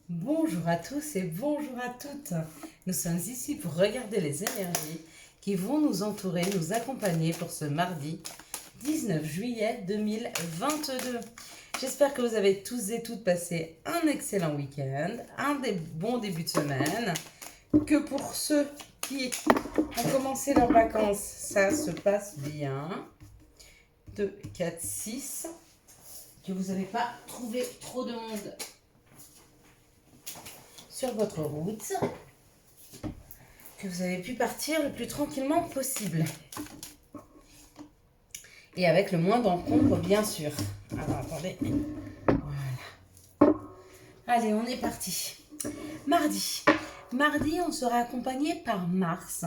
Bonjour à tous et bonjour à toutes. Nous sommes ici pour regarder les énergies qui vont nous entourer, nous accompagner pour ce mardi 19 juillet 2022. J'espère que vous avez tous et toutes passé un excellent week-end, un des bons débuts de semaine, que pour ceux qui ont commencé leurs vacances, ça se passe bien. 2, 4, 6. Que vous n'avez pas trouvé trop de monde sur votre route, que vous avez pu partir le plus tranquillement possible. Et avec le moins d'encombre, bien sûr. Alors, attendez. Voilà. Allez, on est parti. Mardi. Mardi, on sera accompagné par Mars.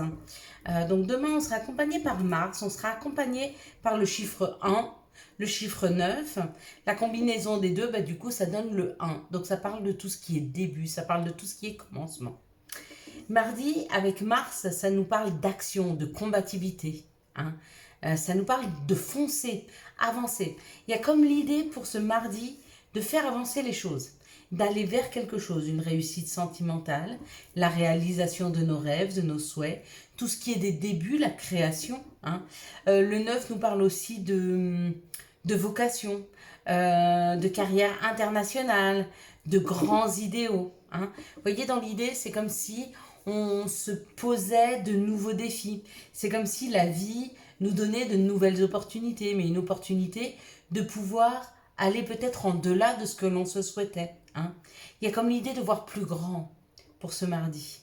Donc demain, on sera accompagné par Mars. On sera accompagné par le chiffre 1, le chiffre 9. La combinaison des deux, du coup, ça donne le 1. Donc ça parle de tout ce qui est début, ça parle de tout ce qui est commencement. Mardi, avec Mars, ça nous parle d'action, de combativité. Hein. Ça nous parle de foncer, avancer. Il y a comme l'idée pour ce mardi de faire avancer les choses, d'aller vers quelque chose, une réussite sentimentale, la réalisation de nos rêves, de nos souhaits, tout ce qui est des débuts, la création. Hein. Le 9 nous parle aussi de vocation, de carrière internationale, de grands idéaux. Hein. Vous voyez, dans l'idée, c'est comme si on se posait de nouveaux défis. C'est comme si la vie nous donnait de nouvelles opportunités, mais une opportunité de pouvoir aller peut-être en delà de ce que l'on se souhaitait. Hein. Il y a comme l'idée de voir plus grand pour ce mardi.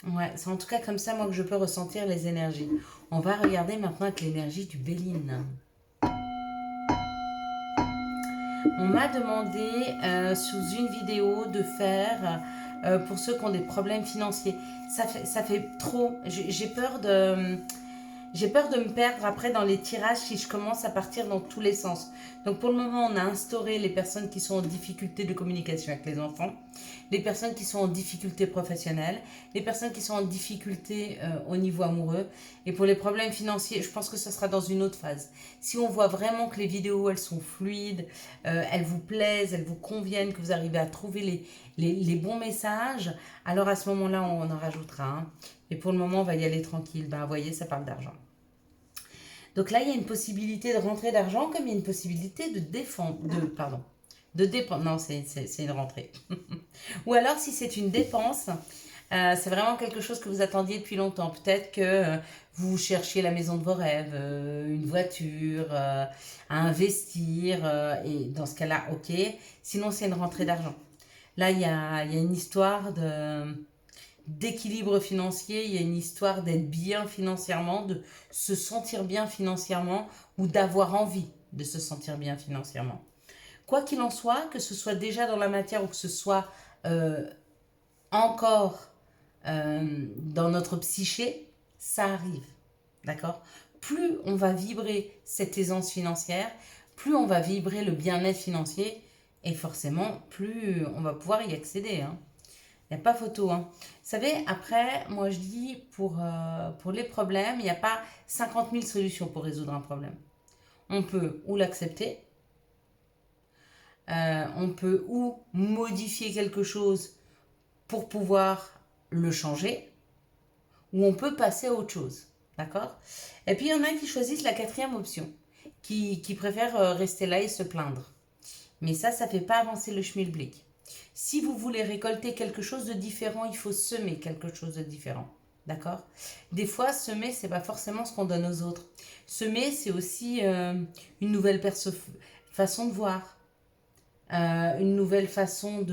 Ouais, c'est en tout cas comme ça, moi, que je peux ressentir les énergies. On va regarder maintenant avec l'énergie du Béline. On m'a demandé sous une vidéo de faire pour ceux qui ont des problèmes financiers. Ça fait trop. J'ai peur de me perdre après dans les tirages si je commence à partir dans tous les sens. Donc pour le moment, on a instauré les personnes qui sont en difficulté de communication avec les enfants, les personnes qui sont en difficulté professionnelle, les personnes qui sont en difficulté au niveau amoureux. Et pour les problèmes financiers, je pense que ce sera dans une autre phase. Si on voit vraiment que les vidéos, elles sont fluides, elles vous plaisent, elles vous conviennent, que vous arrivez à trouver les bons messages, alors à ce moment-là, on en rajoutera. Hein. Et pour le moment, on va y aller tranquille. Vous voyez, ça parle d'argent. Donc là, il y a une possibilité de rentrée d'argent, comme il y a une possibilité de défendre, de dépense. Non, c'est une rentrée. Ou alors, si c'est une dépense, c'est vraiment quelque chose que vous attendiez depuis longtemps. Peut-être que vous cherchiez la maison de vos rêves, une voiture, à investir, et dans ce cas-là, ok. Sinon, c'est une rentrée d'argent. Là, il y a une histoire d'équilibre financier, il y a une histoire d'être bien financièrement, de se sentir bien financièrement ou d'avoir envie de se sentir bien financièrement. Quoi qu'il en soit, que ce soit déjà dans la matière ou que ce soit encore dans notre psyché, ça arrive. D'accord? Plus on va vibrer cette aisance financière, plus on va vibrer le bien-être financier et forcément, plus on va pouvoir y accéder. Hein. Il n'y a pas photo. Hein. Vous savez, après, moi je dis pour les problèmes, il n'y a pas 50 000 solutions pour résoudre un problème. On peut ou l'accepter, on peut ou modifier quelque chose pour pouvoir le changer, ou on peut passer à autre chose. D'accord? Et puis il y en a qui choisissent la quatrième option, qui préfèrent rester là et se plaindre. Mais ça ne fait pas avancer le schmilblick. Si vous voulez récolter quelque chose de différent, il faut semer quelque chose de différent. D'accord? Des fois, semer, c'est pas forcément ce qu'on donne aux autres. Semer, c'est aussi une nouvelle façon de voir, une nouvelle façon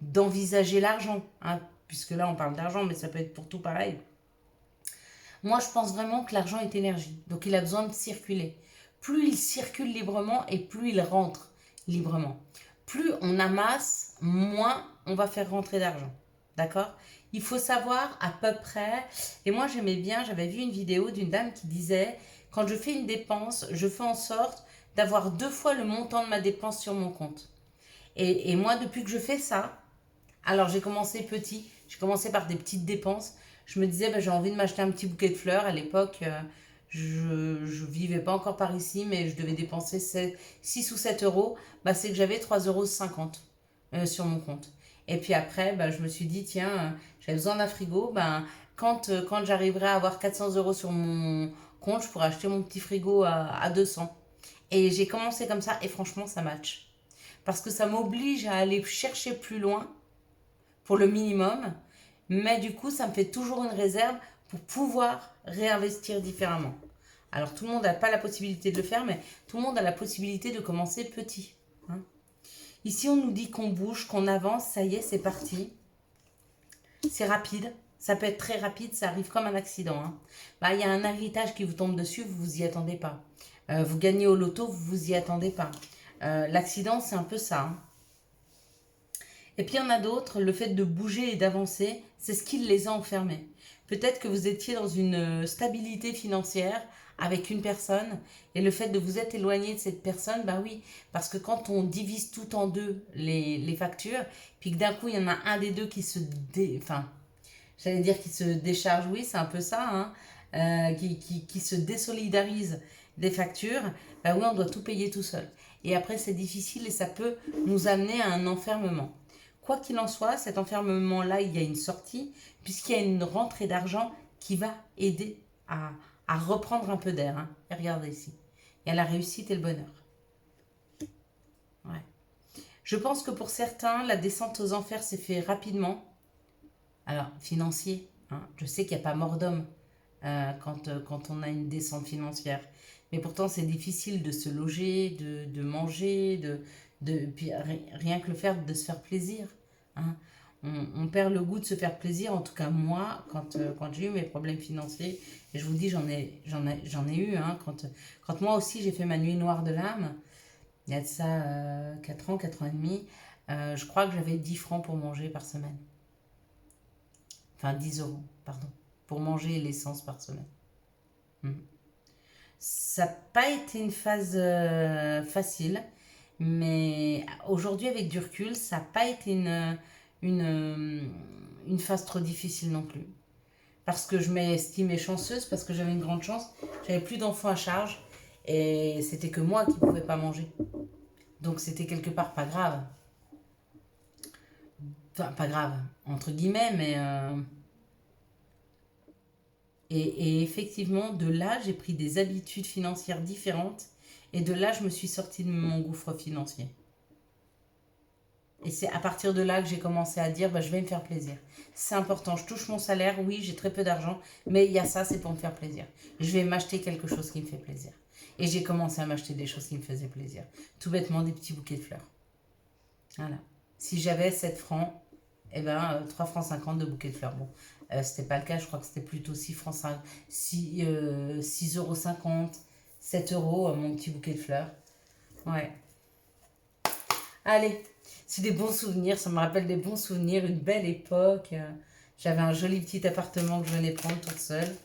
d'envisager l'argent. Hein, puisque là, on parle d'argent, mais ça peut être pour tout pareil. Moi, je pense vraiment que l'argent est énergie. Donc, il a besoin de circuler. Plus il circule librement et plus il rentre librement. Plus on amasse, moins on va faire rentrer d'argent. D'accord? Il faut savoir à peu près. Et moi, j'aimais bien, j'avais vu une vidéo d'une dame qui disait, quand je fais une dépense, je fais en sorte d'avoir 2 fois le montant de ma dépense sur mon compte. Et moi, depuis que je fais ça, alors j'ai commencé petit, j'ai commencé par des petites dépenses. Je me disais, j'ai envie de m'acheter un petit bouquet de fleurs. À l'époque, je vivais pas encore par ici, mais je devais dépenser 6 ou 7 euros. C'est que j'avais 3,50 euros. sur mon compte. Et puis après, bah, je me suis dit, tiens, j'avais besoin d'un frigo. Ben, quand j'arriverai à avoir 400 euros sur mon compte, je pourrais acheter mon petit frigo à 200. Et j'ai commencé comme ça et franchement, ça match. Parce que ça m'oblige à aller chercher plus loin pour le minimum. Mais du coup, ça me fait toujours une réserve pour pouvoir réinvestir différemment. Alors, tout le monde n'a pas la possibilité de le faire, mais tout le monde a la possibilité de commencer petit. Hein. Ici, on nous dit qu'on bouge, qu'on avance, ça y est, c'est parti. C'est rapide, ça peut être très rapide, ça arrive comme un accident. Hein. Bah, y a un héritage qui vous tombe dessus, vous vous y attendez pas. Vous gagnez au loto, vous vous y attendez pas. L'accident, c'est un peu ça. Hein. Et puis il y en a d'autres, le fait de bouger et d'avancer, c'est ce qui les a enfermés. Peut-être que vous étiez dans une stabilité financière avec une personne et le fait de vous être éloigné de cette personne, bah oui, parce que quand on divise tout en deux les factures, puis que d'un coup il y en a un des deux qui j'allais dire qui se décharge, oui, c'est un peu ça, hein, qui se désolidarise des factures, bah oui, on doit tout payer tout seul. Et après, c'est difficile et ça peut nous amener à un enfermement. Quoi qu'il en soit, cet enfermement-là, il y a une sortie, puisqu'il y a une rentrée d'argent qui va aider à reprendre un peu d'air. Hein. Et regardez ici, il y a la réussite et le bonheur. Ouais. Je pense que pour certains, la descente aux enfers s'est fait rapidement. Alors, financier, hein, je sais qu'il n'y a pas mort d'homme quand on a une descente financière. Mais pourtant, c'est difficile de se loger, de manger, puis rien que le faire de se faire plaisir. Hein. On perd le goût de se faire plaisir, en tout cas moi, quand j'ai eu mes problèmes financiers, et je vous dis, j'en ai eu, hein, quand moi aussi j'ai fait ma nuit noire de l'âme, il y a de ça 4 ans, 4 ans et demi, je crois que j'avais 10 francs pour manger par semaine. Enfin 10 euros, pardon, pour manger l'essence par semaine. Ça n'a pas été une phase facile, mais aujourd'hui, avec du recul, ça n'a pas été une phase trop difficile non plus. Parce que je m'estimais chanceuse, parce que j'avais une grande chance. J'avais plus d'enfants à charge et c'était que moi qui ne pouvais pas manger. Donc c'était quelque part pas grave. Enfin, pas grave, entre guillemets, mais... Et effectivement, de là, j'ai pris des habitudes financières différentes. Et de là, je me suis sortie de mon gouffre financier. Et c'est à partir de là que j'ai commencé à dire, bah, je vais me faire plaisir. C'est important, je touche mon salaire, oui, j'ai très peu d'argent, mais il y a ça, c'est pour me faire plaisir. Je vais m'acheter quelque chose qui me fait plaisir. Et j'ai commencé à m'acheter des choses qui me faisaient plaisir. Tout bêtement, des petits bouquets de fleurs. Voilà. Si j'avais 7 francs, eh ben, 3 francs 50 de bouquets de fleurs. Bon, c'était pas le cas, je crois que c'était plutôt 6 francs 5, 6,50 €, 7 euros, mon petit bouquet de fleurs. Ouais. Allez, c'est des bons souvenirs, ça me rappelle des bons souvenirs, une belle époque. J'avais un joli petit appartement que je venais prendre toute seule.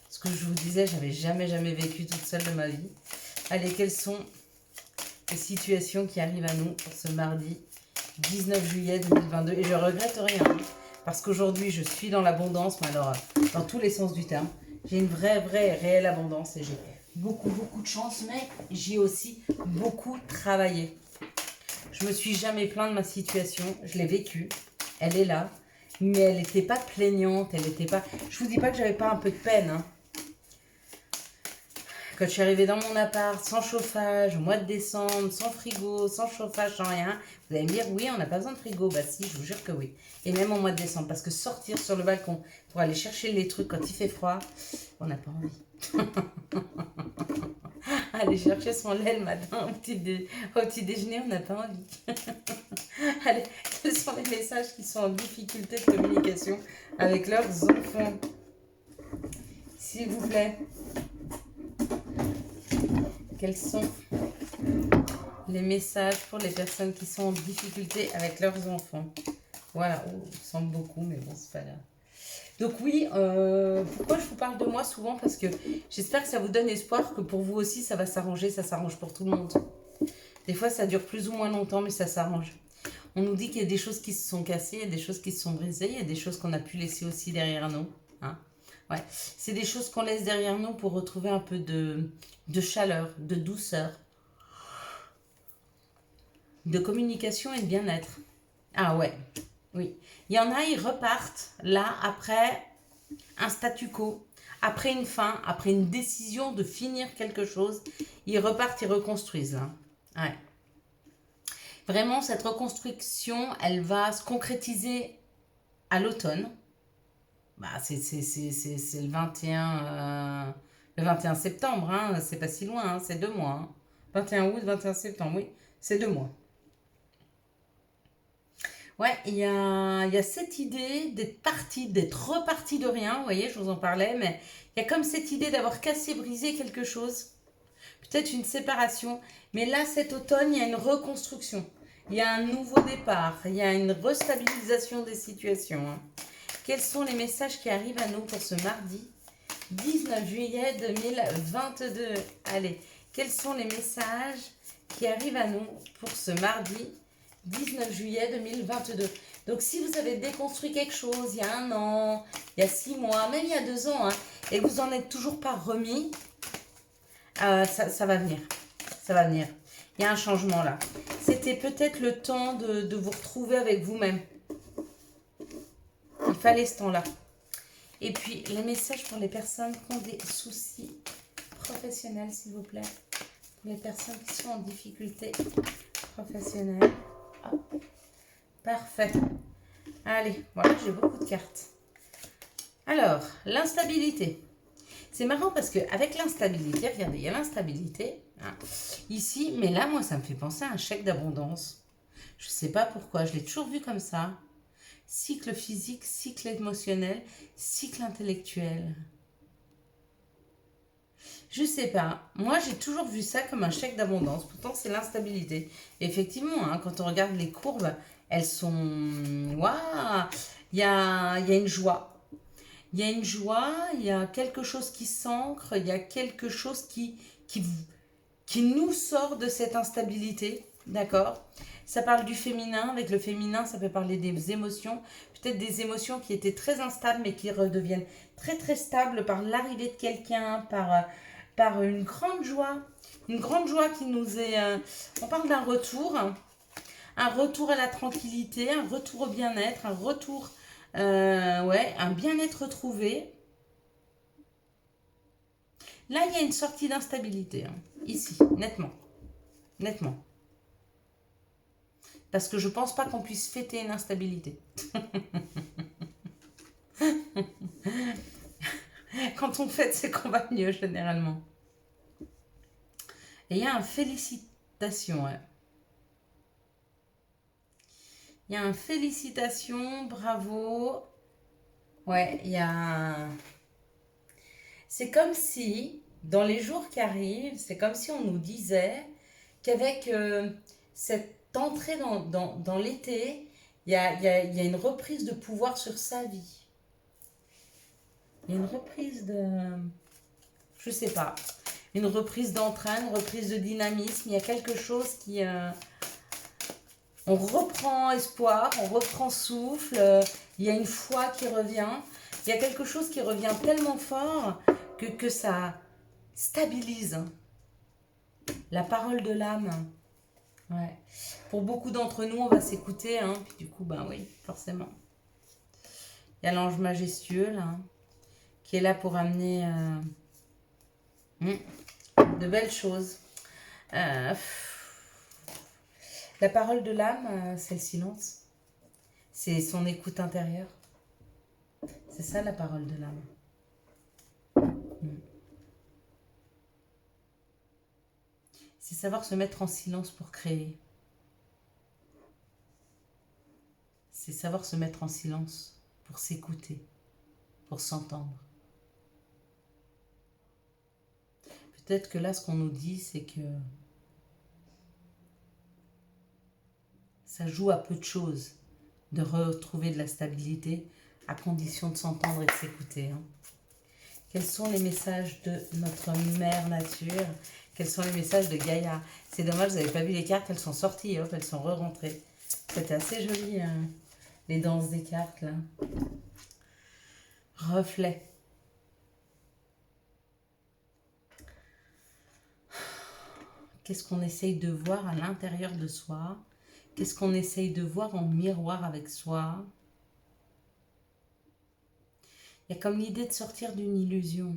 Ce que je vous disais, j'avais jamais vécu toute seule de ma vie. Allez, quelles sont les situations qui arrivent à nous pour ce mardi 19 juillet 2022? Et je regrette rien, hein, parce qu'aujourd'hui, je suis dans l'abondance, mais alors, dans tous les sens du terme. J'ai une vraie, réelle abondance et j'ai beaucoup de chance, mais j'ai aussi beaucoup travaillé. Je me suis jamais plaint de ma situation, je l'ai vécue, elle est là, mais elle n'était pas plaignante, elle n'était pas... Je vous dis pas que j'avais pas un peu de peine, hein. Quand je suis arrivée dans mon appart, sans chauffage, au mois de décembre, sans frigo, sans chauffage, sans rien, vous allez me dire, oui, on n'a pas besoin de frigo. Bah si, je vous jure que oui. Et même au mois de décembre, parce que sortir sur le balcon pour aller chercher les trucs quand il fait froid, on n'a pas envie. Aller chercher son lait le matin au petit déjeuner, on n'a pas envie. Allez, quels sont les messages qui sont en difficulté de communication avec leurs enfants? S'il vous plaît. Quels sont les messages pour les personnes qui sont en difficulté avec leurs enfants? Voilà, oh, il semble beaucoup, mais bon, c'est pas grave. Donc oui, pourquoi je vous parle de moi souvent? Parce que j'espère que ça vous donne espoir que pour vous aussi, ça va s'arranger, ça s'arrange pour tout le monde. Des fois, ça dure plus ou moins longtemps, mais ça s'arrange. On nous dit qu'il y a des choses qui se sont cassées, il y a des choses qui se sont brisées, il y a des choses qu'on a pu laisser aussi derrière nous. Hein. Ouais. C'est des choses qu'on laisse derrière nous pour retrouver un peu de chaleur, de douceur, de communication et de bien-être. Ah ouais, oui. Il y en a, ils repartent là après un statu quo, après une fin, après une décision de finir quelque chose. Ils repartent, ils reconstruisent là. Ouais. Vraiment, cette reconstruction, elle va se concrétiser à l'automne. Bah, c'est le 21 septembre, hein, c'est pas si loin, hein, c'est 2 mois. Hein. 21 août, 21 septembre, oui, c'est 2 mois. Ouais, il y a cette idée d'être parti, d'être reparti de rien, vous voyez, je vous en parlais, mais il y a comme cette idée d'avoir cassé, brisé quelque chose, peut-être une séparation, mais là, cet automne, il y a une reconstruction, il y a un nouveau départ, il y a une restabilisation des situations. Hein. Quels sont les messages qui arrivent à nous pour ce mardi 19 juillet 2022? Allez, quels sont les messages qui arrivent à nous pour ce mardi 19 juillet 2022? Donc, si vous avez déconstruit quelque chose il y a 1 an, il y a 6 mois, même il y a 2 ans, hein, et que vous n'en êtes toujours pas remis, ça va venir. Ça va venir. Il y a un changement là. C'était peut-être le temps de vous retrouver avec vous-même. Il fallait ce temps-là. Et puis, les messages pour les personnes qui ont des soucis professionnels, s'il vous plaît. Pour les personnes qui sont en difficulté professionnelle. Hop. Parfait. Allez, voilà, j'ai beaucoup de cartes. Alors, l'instabilité. C'est marrant parce qu'avec l'instabilité, regardez, il y a l'instabilité hein, ici, mais là, moi, ça me fait penser à un chèque d'abondance. Je ne sais pas pourquoi, je l'ai toujours vu comme ça. Cycle physique, cycle émotionnel, cycle intellectuel. Je sais pas. Moi, j'ai toujours vu ça comme un chèque d'abondance. Pourtant, c'est l'instabilité. Effectivement, hein, quand on regarde les courbes, elles sont... Waouh. Il y a une joie. Il y a une joie, il y a quelque chose qui s'ancre, il y a quelque chose qui nous sort de cette instabilité. D'accord. Ça parle du féminin. Avec le féminin, ça peut parler des émotions. Peut-être des émotions qui étaient très instables, mais qui redeviennent très très stables par l'arrivée de quelqu'un, par une grande joie. Une grande joie qui nous est... on parle d'un retour. Un retour à la tranquillité, un retour au bien-être, un retour... ouais, un bien-être retrouvé. Là, il y a une sortie d'instabilité. Hein, ici, nettement. Nettement. Parce que je pense pas qu'on puisse fêter une instabilité. Quand on fête, c'est qu'on va mieux, généralement. Et il y a un félicitation, ouais. Il y a un félicitation, bravo. Ouais, il y a un... C'est comme si, dans les jours qui arrivent, c'est comme si on nous disait qu'avec cette entrée dans l'été, il y a une reprise de pouvoir sur sa vie. Il y a une reprise de... Je sais pas. Une reprise d'entrain, une reprise de dynamisme. Il y a quelque chose qui... on reprend espoir, on reprend souffle. Il y a une foi qui revient. Il y a quelque chose qui revient tellement fort que ça stabilise. La parole de l'âme. Ouais. Pour beaucoup d'entre nous, on va s'écouter. Hein, puis du coup, ben oui, forcément. Il y a l'ange majestueux, là, hein, qui est là pour amener de belles choses. La parole de l'âme, c'est le silence. C'est son écoute intérieure. C'est ça la parole de l'âme. C'est savoir se mettre en silence pour créer. C'est savoir se mettre en silence pour s'écouter, pour s'entendre. Peut-être que là, ce qu'on nous dit, c'est que ça joue à peu de choses de retrouver de la stabilité à condition de s'entendre et de s'écouter. Hein. Quels sont les messages de notre mère nature? Quels sont les messages de Gaïa? C'est dommage, vous n'avez pas vu les cartes, elles sont sorties, hop, elles sont re-rentrées. C'était assez joli, hein, les danses des cartes, là. Reflet. Qu'est-ce qu'on essaye de voir à l'intérieur de soi? Qu'est-ce qu'on essaye de voir en miroir avec soi? Il y a comme l'idée de sortir d'une illusion.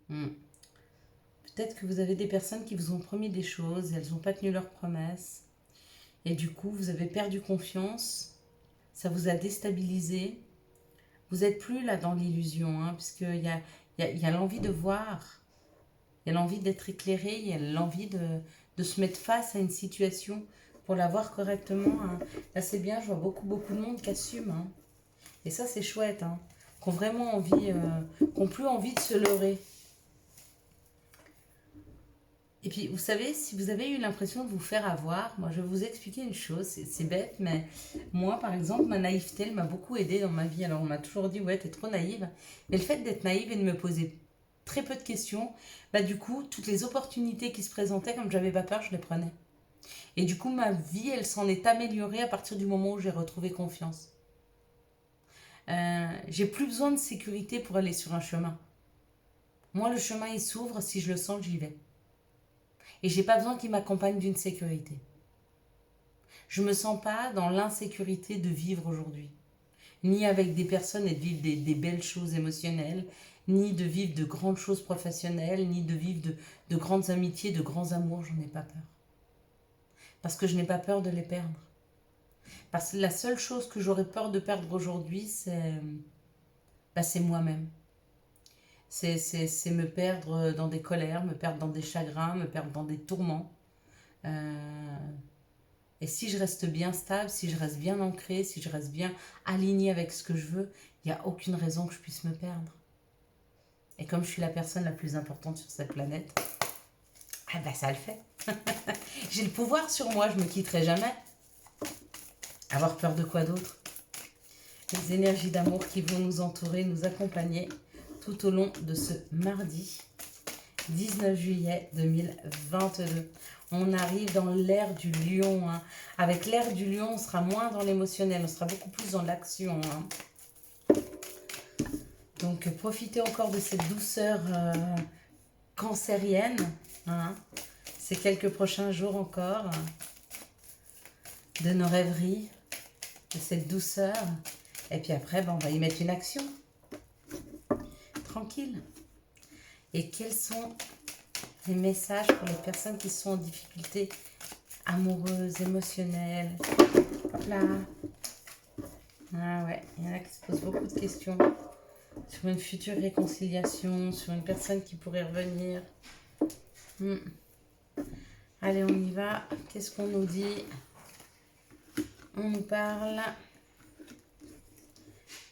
Peut-être que vous avez des personnes qui vous ont promis des choses et elles n'ont pas tenu leurs promesses. Et du coup, vous avez perdu confiance. Ça vous a déstabilisé. Vous n'êtes plus là dans l'illusion, hein, puisqu'il y a l'envie de voir. Il y a l'envie d'être éclairé. Il y a l'envie de se mettre face à une situation pour la voir correctement. Hein. Là, c'est bien, je vois beaucoup de monde qui assume. Hein. Et ça, c'est chouette. Hein, qui ont vraiment envie, qui n'ont plus envie de se leurrer. Et puis, vous savez, si vous avez eu l'impression de vous faire avoir, moi, je vais vous expliquer une chose, c'est bête, mais moi, par exemple, ma naïveté, elle m'a beaucoup aidée dans ma vie. Alors, on m'a toujours dit, ouais, t'es trop naïve. Mais le fait d'être naïve et de me poser très peu de questions, bah, du coup, toutes les opportunités qui se présentaient, comme j'avais pas peur, je les prenais. Et du coup, ma vie, elle s'en est améliorée à partir du moment où j'ai retrouvé confiance. J'ai plus besoin de sécurité pour aller sur un chemin. Moi, le chemin, il s'ouvre, si je le sens, j'y vais. Et j'ai pas besoin qu'il m'accompagne d'une sécurité. Je me sens pas dans l'insécurité de vivre aujourd'hui. Ni avec des personnes et de vivre des belles choses émotionnelles, ni de vivre de grandes choses professionnelles, ni de vivre de grandes amitiés, de grands amours, j'en ai pas peur. Parce que je n'ai pas peur de les perdre. Parce que la seule chose que j'aurais peur de perdre aujourd'hui, c'est moi-même. C'est me perdre dans des colères, me perdre dans des chagrins, me perdre dans des tourments. Et si je reste bien stable, si je reste bien ancrée, si je reste bien alignée avec ce que je veux, il n'y a aucune raison que je puisse me perdre. Et comme je suis la personne la plus importante sur cette planète, ah ben ça le fait. J'ai le pouvoir sur moi, je ne me quitterai jamais. Avoir peur de quoi d'autre? Les énergies d'amour qui vont nous entourer, nous accompagner tout au long de ce mardi 19 juillet 2022. On arrive dans l'ère du lion. Hein. Avec l'ère du lion, on sera moins dans l'émotionnel, on sera beaucoup plus dans l'action. Hein. Donc profitez encore de cette douceur cancérienne. Hein. Ces quelques prochains jours encore. De nos rêveries, de cette douceur. Et puis après, on va y mettre une action. Tranquille. Et quels sont les messages pour les personnes qui sont en difficulté amoureuse, émotionnelle? Hop là. Ah ouais, il y en a qui se posent beaucoup de questions sur une future réconciliation, sur une personne qui pourrait revenir. Allez, on y va. Qu'est-ce qu'on nous dit? On nous parle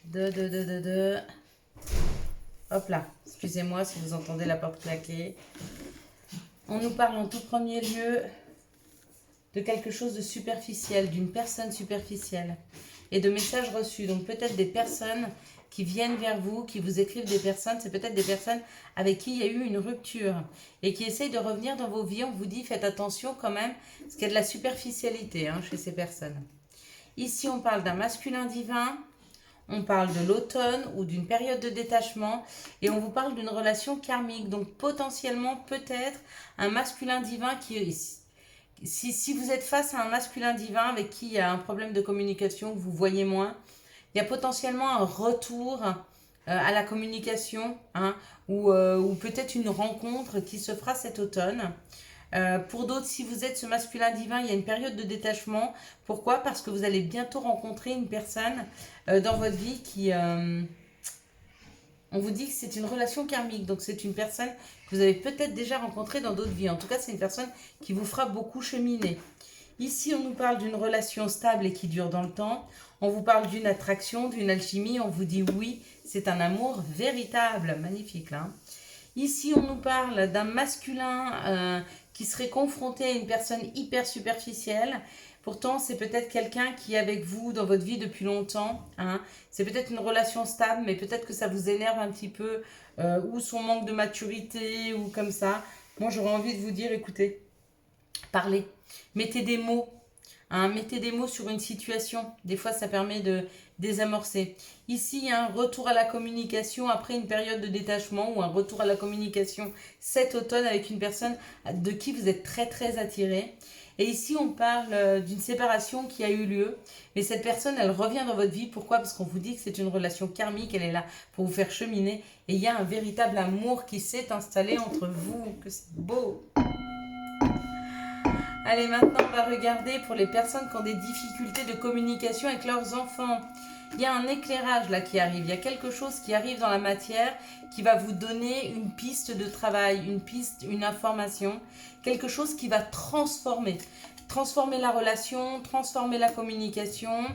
de... Hop là, excusez-moi si vous entendez la porte claquer. On nous parle en tout premier lieu de quelque chose de superficiel, d'une personne superficielle et de messages reçus. Donc peut-être des personnes qui viennent vers vous, qui vous écrivent des personnes, c'est peut-être des personnes avec qui il y a eu une rupture et qui essayent de revenir dans vos vies. On vous dit faites attention quand même, parce qu'il y a de la superficialité chez ces personnes. Ici on parle d'un masculin divin. On parle de l'automne ou d'une période de détachement et on vous parle d'une relation karmique. Donc potentiellement peut-être un masculin divin qui... Si vous êtes face à un masculin divin avec qui il y a un problème de communication, que vous voyez moins, il y a potentiellement un retour à la communication ou peut-être une rencontre qui se fera cet automne. Pour d'autres, si vous êtes ce masculin divin, il y a une période de détachement. Pourquoi? Parce que vous allez bientôt rencontrer une personne dans votre vie qui... on vous dit que c'est une relation karmique. Donc c'est une personne que vous avez peut-être déjà rencontrée dans d'autres vies. En tout cas, c'est une personne qui vous fera beaucoup cheminer. Ici, on nous parle d'une relation stable et qui dure dans le temps. On vous parle d'une attraction, d'une alchimie. On vous dit oui, c'est un amour véritable. Magnifique là. Ici, on nous parle d'un masculin qui serait confronté à une personne hyper superficielle. Pourtant, c'est peut-être quelqu'un qui est avec vous dans votre vie depuis longtemps. C'est peut-être une relation stable, mais peut-être que ça vous énerve un petit peu, ou son manque de maturité, ou comme ça. Moi, j'aurais envie de vous dire, écoutez, parlez, mettez des mots. Hein, mettez des mots sur une situation. Des fois, ça permet de désamorcer. Ici, il y a un retour à la communication après une période de détachement ou un retour à la communication cet automne avec une personne de qui vous êtes très très attiré. Et ici, on parle d'une séparation qui a eu lieu. Mais cette personne, elle revient dans votre vie. Pourquoi? Parce qu'on vous dit que c'est une relation karmique. Elle est là pour vous faire cheminer. Et il y a un véritable amour qui s'est installé entre vous. Que c'est beau! Allez, maintenant, on va regarder pour les personnes qui ont des difficultés de communication avec leurs enfants. Il y a un éclairage là qui arrive. Il y a quelque chose qui arrive dans la matière qui va vous donner une piste de travail, une piste, une information. Quelque chose qui va transformer. Transformer la relation, transformer la communication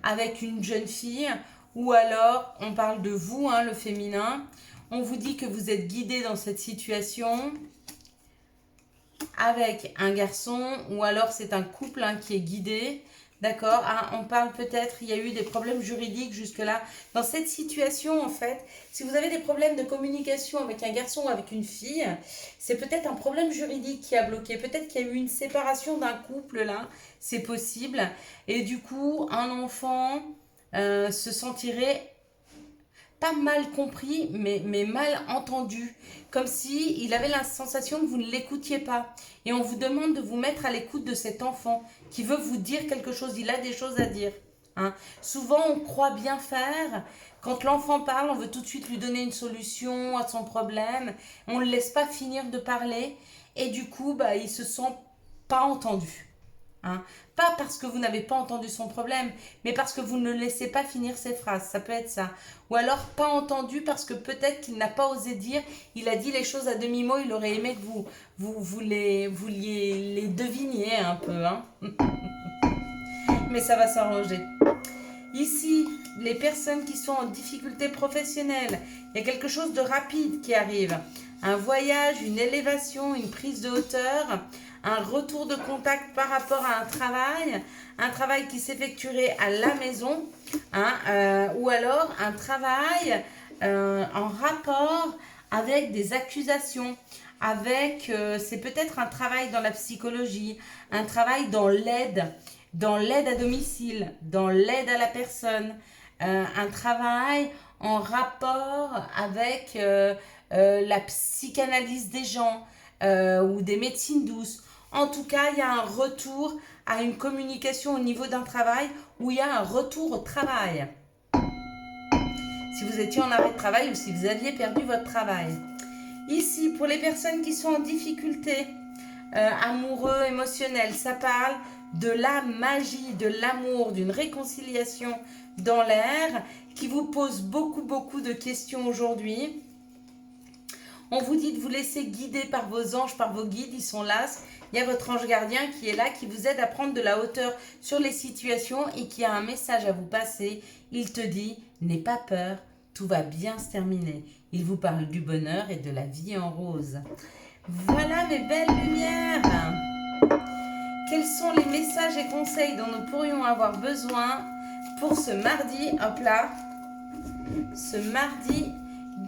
avec une jeune fille. Ou alors, on parle de vous, hein, le féminin. On vous dit que vous êtes guidé dans cette situation avec un garçon, ou alors c'est un couple hein, qui est guidé, d'accord? Ah, on parle peut-être, il y a eu des problèmes juridiques jusque-là. Dans cette situation, en fait, si vous avez des problèmes de communication avec un garçon ou avec une fille, c'est peut-être un problème juridique qui a bloqué. Peut-être qu'il y a eu une séparation d'un couple, là, c'est possible. Et du coup, un enfant se sentirait pas mal compris, mais mal entendu. Comme si il avait la sensation que vous ne l'écoutiez pas. Et on vous demande de vous mettre à l'écoute de cet enfant qui veut vous dire quelque chose. Il a des choses à dire. Hein. Souvent, on croit bien faire. Quand l'enfant parle, on veut tout de suite lui donner une solution à son problème. On ne le laisse pas finir de parler. Et du coup, bah, il se sent pas entendu. Hein. Pas parce que vous n'avez pas entendu son problème, mais parce que vous ne le laissez pas finir ses phrases, ça peut être ça. Ou alors pas entendu parce que peut-être qu'il n'a pas osé dire, il a dit les choses à demi-mot, il aurait aimé que vous les deviniez un peu. Hein. Mais ça va s'arranger. Ici, les personnes qui sont en difficulté professionnelle, il y a quelque chose de rapide qui arrive. Un voyage, une élévation, une prise de hauteur, un retour de contact par rapport à un travail qui s'effectuerait à la maison, hein, ou alors un travail en rapport avec des accusations, avec, c'est peut-être un travail dans la psychologie, un travail dans l'aide à domicile, dans l'aide à la personne, un travail en rapport avec la psychanalyse des gens ou des médecines douces. En tout cas, il y a un retour à une communication au niveau d'un travail où il y a un retour au travail. Si vous étiez en arrêt de travail ou si vous aviez perdu votre travail. Ici, pour les personnes qui sont en difficulté amoureux, émotionnel, ça parle de la magie, de l'amour, d'une réconciliation dans l'air qui vous pose beaucoup de questions aujourd'hui. On vous dit de vous laisser guider par vos anges, par vos guides, ils sont là. Il y a votre ange gardien qui est là, qui vous aide à prendre de la hauteur sur les situations et qui a un message à vous passer. Il te dit, n'aie pas peur, tout va bien se terminer. Il vous parle du bonheur et de la vie en rose. Voilà mes belles lumières. Quels sont les messages et conseils dont nous pourrions avoir besoin pour ce mardi, hop là, ce mardi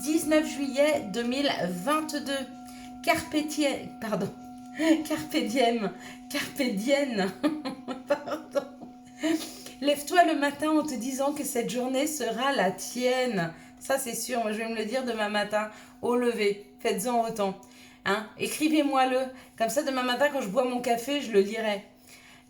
19 juillet 2022. Carpe diem, pardon. Lève-toi le matin en te disant que cette journée sera la tienne. Ça c'est sûr, moi je vais me le dire demain matin au lever. Faites-en autant. Hein? Écrivez-moi-le. Comme ça demain matin quand je bois mon café, je le lirai.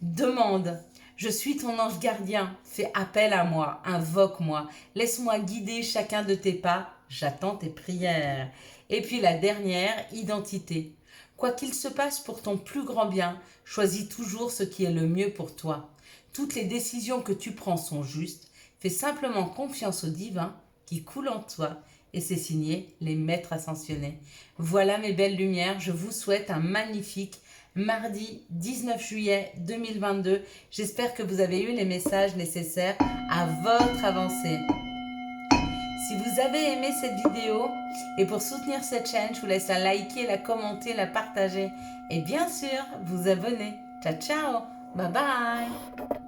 Demande. Je suis ton ange gardien. Fais appel à moi. Invoque-moi. Laisse-moi guider chacun de tes pas. J'attends tes prières. Et puis la dernière, identité. Quoi qu'il se passe pour ton plus grand bien, choisis toujours ce qui est le mieux pour toi. Toutes les décisions que tu prends sont justes. Fais simplement confiance au divin qui coule en toi. Et c'est signé les maîtres ascensionnés. Voilà mes belles lumières. Je vous souhaite un magnifique mardi 19 juillet 2022. J'espère que vous avez eu les messages nécessaires à votre avancée. Si vous avez aimé cette vidéo et pour soutenir cette chaîne, je vous laisse la liker, la commenter, la partager et bien sûr vous abonner. Ciao ciao, bye bye.